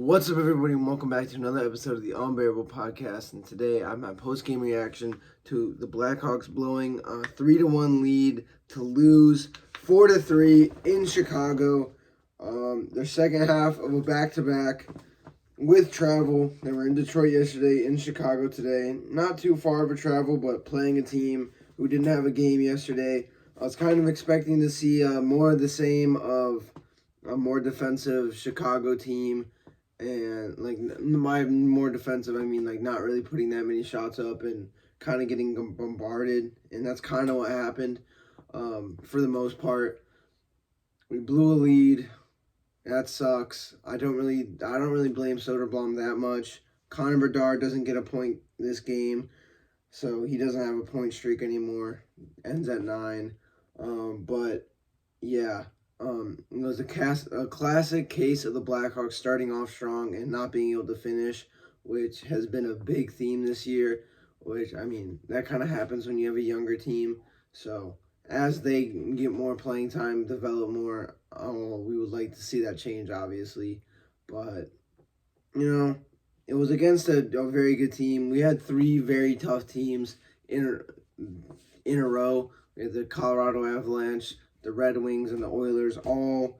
What's up, everybody, and welcome back to another episode of the Unbearable Podcast. And today, I have my post-game reaction to the Blackhawks blowing a 3-1 lead to lose 4-3 in Chicago. Their second half of a back-to-back with travel. They were in Detroit yesterday, in Chicago today. Not too far of a travel, but playing a team who didn't have a game yesterday. I was kind of expecting to see more of the same of a more defensive Chicago team. And, by more defensive, I mean, not really putting that many shots up and kind of getting bombarded. And that's kind of what happened for the most part. We blew a lead. That sucks. I don't really blame Soderblom that much. Connor Bedard doesn't get a point this game, so he doesn't have a point streak anymore. Ends at 9. But, yeah. It was a classic case of the Blackhawks starting off strong and not being able to finish, which has been a big theme this year, which, I mean, that kind of happens when you have a younger team. So as they get more playing time, develop more, we would like to see that change, obviously. But, it was against a very good team. We had 3 very tough teams in a row. We had the Colorado Avalanche, the Red Wings, and the Oilers, all,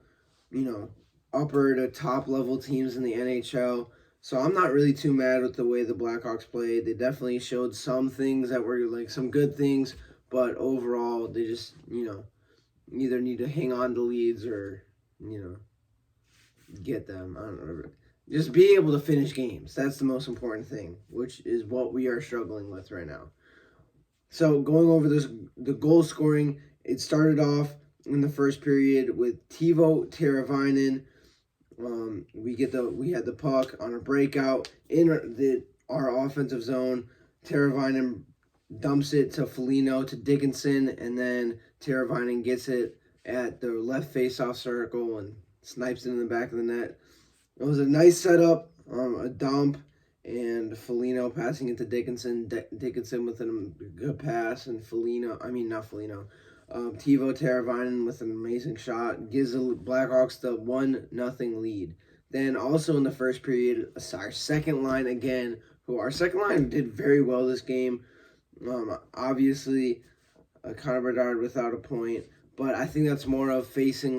upper to top level teams in the NHL. So I'm not really too mad with the way the Blackhawks played. They definitely showed some things that were some good things, but overall they just, either need to hang on to leads or, get them. I don't know. Just be able to finish games. That's the most important thing, which is what we are struggling with right now. So going over the goal scoring, it started off in the first period with Teuvo Teravainen. We had the puck on a breakout in our offensive zone. Teravainen dumps it to Foligno to Dickinson, and then Teravainen gets it at the left face-off circle and snipes it in the back of the net. It was a nice setup, a dump, and Foligno passing it to Dickinson. Dickinson with a good pass, and Teuvo Teravainen with an amazing shot gives the Blackhawks the 1-0 lead. Then also in the first period, our second line again, our second line did very well this game. Obviously, Connor Bedard without a point, but I think that's more of facing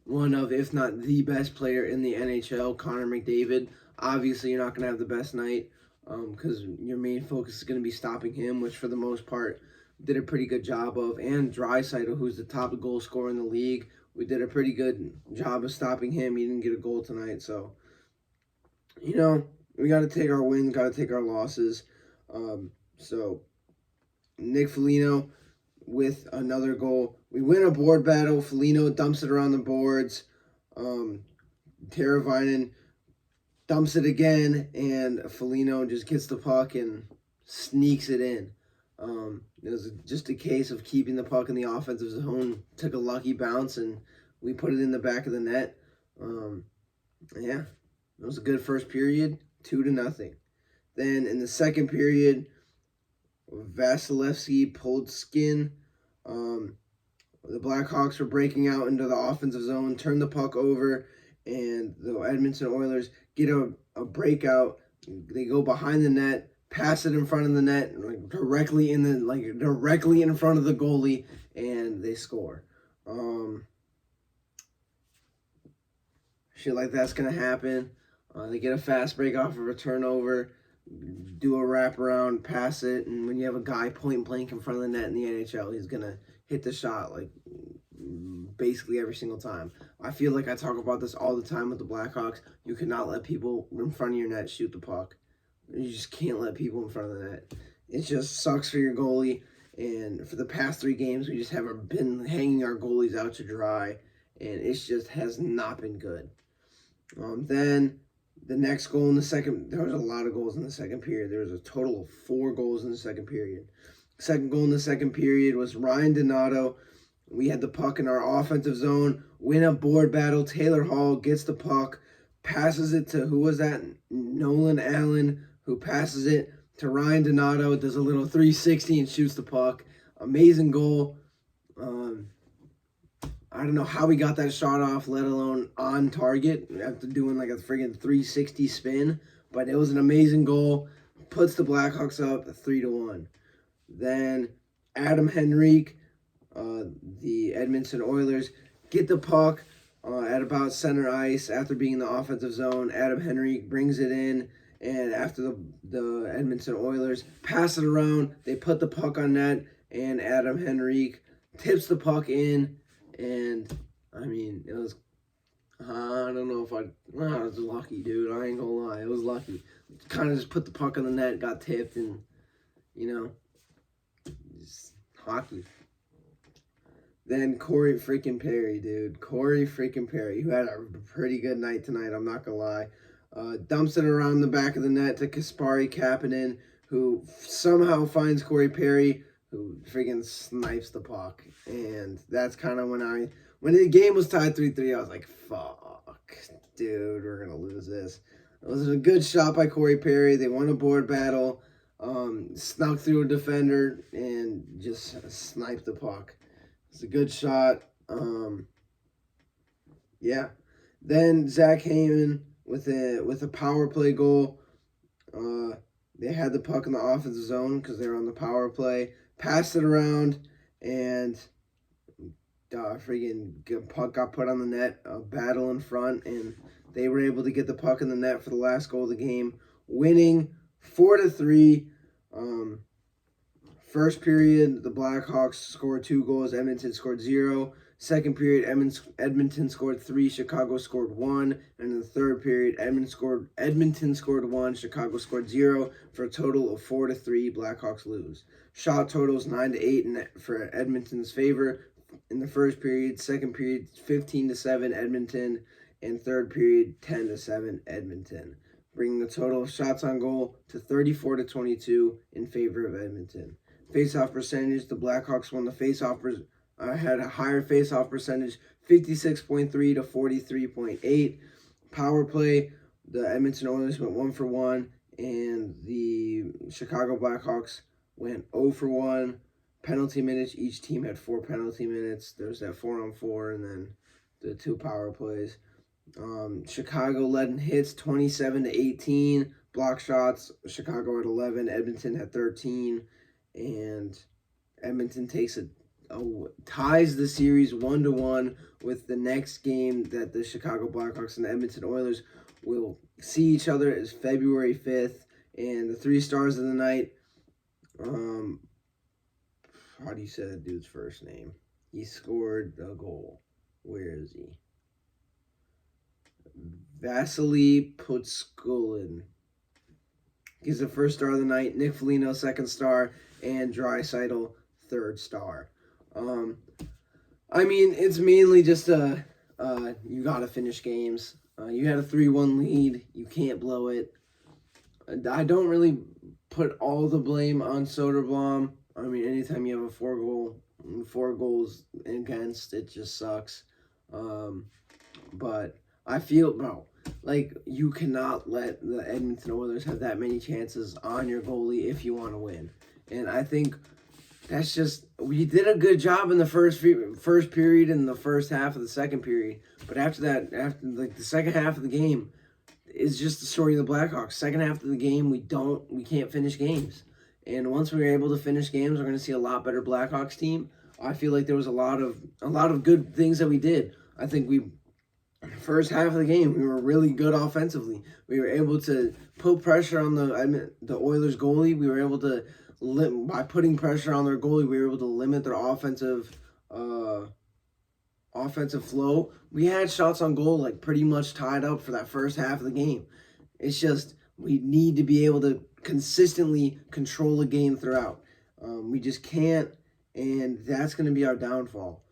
one of, if not the best player in the NHL, Connor McDavid. Obviously, you're not going to have the best night because your main focus is going to be stopping him, which for the most part did a pretty good job of. And Draisaitl, who's the top goal scorer in the league, we did a pretty good job of stopping him. He didn't get a goal tonight, so, we got to take our wins, got to take our losses. So, Nick Foligno with another goal. We win a board battle. Foligno dumps it around the boards. Teravainen dumps it again, and Foligno just gets the puck and sneaks it in. It was just a case of keeping the puck in the offensive zone. Took a lucky bounce, and we put it in the back of the net. Yeah, it was a good first period, 2-0. Then in the second period, Vasilevsky pulled skin. The Blackhawks were breaking out into the offensive zone, turned the puck over, and the Edmonton Oilers get a breakout. They go behind the net, pass it in front of the net, directly in front of the goalie, and they score. Shit like that's gonna happen. They get a fast break off of a turnover, do a wraparound, pass it, and when you have a guy point blank in front of the net in the NHL, he's gonna hit the shot basically every single time. I feel like I talk about this all the time with the Blackhawks. You cannot let people in front of your net shoot the puck. You just can't let people in front of the net. It just sucks for your goalie. And for the past 3 games, we just haven't been hanging our goalies out to dry. And it just has not been good. Then the next goal in the second, there was a lot of goals in the second period. There was a total of 4 goals in the second period. Second goal in the second period was Ryan Donato. We had the puck in our offensive zone, win a board battle. Taylor Hall gets the puck, passes it to, who was that? Nolan Allen, who passes it to Ryan Donato, does a little 360 and shoots the puck. Amazing goal. I don't know how he got that shot off, let alone on target, after doing like a friggin' 360 spin. But it was an amazing goal. Puts the Blackhawks up 3-1. Then Adam Henrique, the Edmonton Oilers, get the puck at about center ice after being in the offensive zone. Adam Henrique brings it in, and after the Edmonton Oilers pass it around, they put the puck on net, and Adam Henrique tips the puck in, and I mean, it was, I don't know if it was lucky, dude. I ain't gonna lie, it was lucky. Kind of just put the puck on the net, got tipped, and, just hockey. Then Corey freaking Perry, dude. Corey freaking Perry, who had a pretty good night tonight, I'm not gonna lie. Dumps it around the back of the net to Kasperi Kapanen, who somehow finds Corey Perry, who freaking snipes the puck. And that's kind of when the game was tied 3-3, I was like, fuck, dude, we're going to lose this. It was a good shot by Corey Perry. They won a board battle, snuck through a defender, and just sniped the puck. It's a good shot. Yeah. Then Zach Heyman with a power play goal. They had the puck in the offensive zone because they were on the power play. Passed it around, and freaking puck got put on the net. A battle in front, and they were able to get the puck in the net for the last goal of the game, winning 4-3. First period, the Blackhawks scored 2 goals. Edmonton scored 0. Second period, Edmonton scored 3. Chicago scored 1. And in the third period, Edmonton scored 1. Chicago scored 0 for a total of 4-3. Blackhawks lose. Shot totals 9-8 for Edmonton's favor in the first period. Second period, 15-7 Edmonton, and third period, 10-7 Edmonton, bringing the total of shots on goal to 34-22 in favor of Edmonton. Face-off percentage, the Blackhawks won the face-off, had a higher face-off percentage, 56.3 to 43.8. Power play, the Edmonton Oilers went 1 for 1, and the Chicago Blackhawks went 0 for 1. Penalty minutes, each team had 4 penalty minutes. There's that 4-on-4, and then the 2 power plays. Chicago led in hits, 27-18. Block shots, Chicago had 11. Edmonton had 13. And Edmonton ties the series 1-1 with the next game that the Chicago Blackhawks and the Edmonton Oilers will see each other is February 5th. And the 3 stars of the night, how do you say that dude's first name? He scored a goal. Where is he? Vasily Putskulin. He's the first star of the night. Nick Foligno, second star. And Draisaitl, third star. I mean, it's mainly just you got to finish games. You had a 3-1 lead. You can't blow it. I don't really put all the blame on Soderblom. I mean, anytime you have a 4 goals against, it just sucks. But I feel, bro, like you cannot let the Edmonton Oilers have that many chances on your goalie if you want to win. And I think that's just, we did a good job in the first period and the first half of the second period. But after that, after like the second half of the game, is just the story of the Blackhawks. Second half of the game, we can't finish games. And once we're able to finish games, we're going to see a lot better Blackhawks team. I feel like there was a lot of good things that we did. I think first half of the game, we were really good offensively. We were able to put pressure on the Oilers goalie. We were able to, by putting pressure on their goalie, we were able to limit their offensive flow. We had shots on goal like pretty much tied up for that first half of the game. It's just we need to be able to consistently control the game throughout. We just can't, and that's going to be our downfall.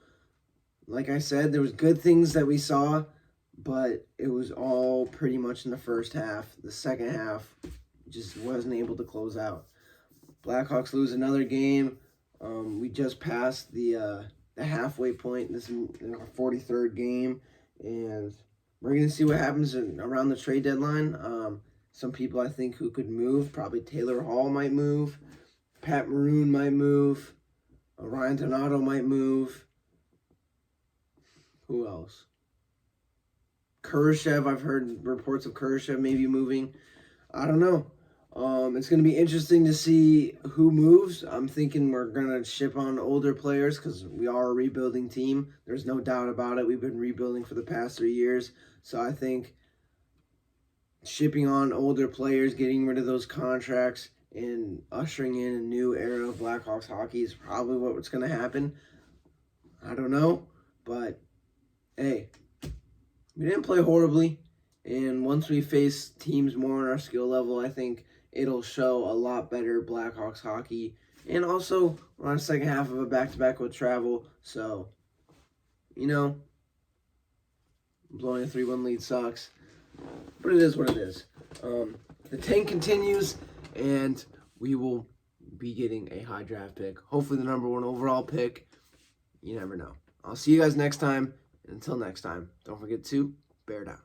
Like I said, there was good things that we saw, but it was all pretty much in the first half. The second half just wasn't able to close out. Blackhawks lose another game. We just passed the halfway point. This is our 43rd game, and we're going to see what happens around the trade deadline. Some people I think who could move, probably Taylor Hall might move, Pat Maroon might move, Ryan Donato might move. Who else? Kurashev. I've heard reports of Kurashev maybe moving. I don't know. It's going to be interesting to see who moves. I'm thinking we're going to ship on older players because we are a rebuilding team. There's no doubt about it. We've been rebuilding for the past 3 years. So I think shipping on older players, getting rid of those contracts, and ushering in a new era of Blackhawks hockey is probably what's going to happen. I don't know. But, hey, we didn't play horribly. And once we face teams more on our skill level, I think it'll show a lot better Blackhawks hockey. And also, we're on the second half of a back-to-back with travel. So, blowing a 3-1 lead sucks. But it is what it is. The tank continues, and we will be getting a high draft pick. Hopefully the number 1 overall pick. You never know. I'll see you guys next time. Until next time, don't forget to bear down.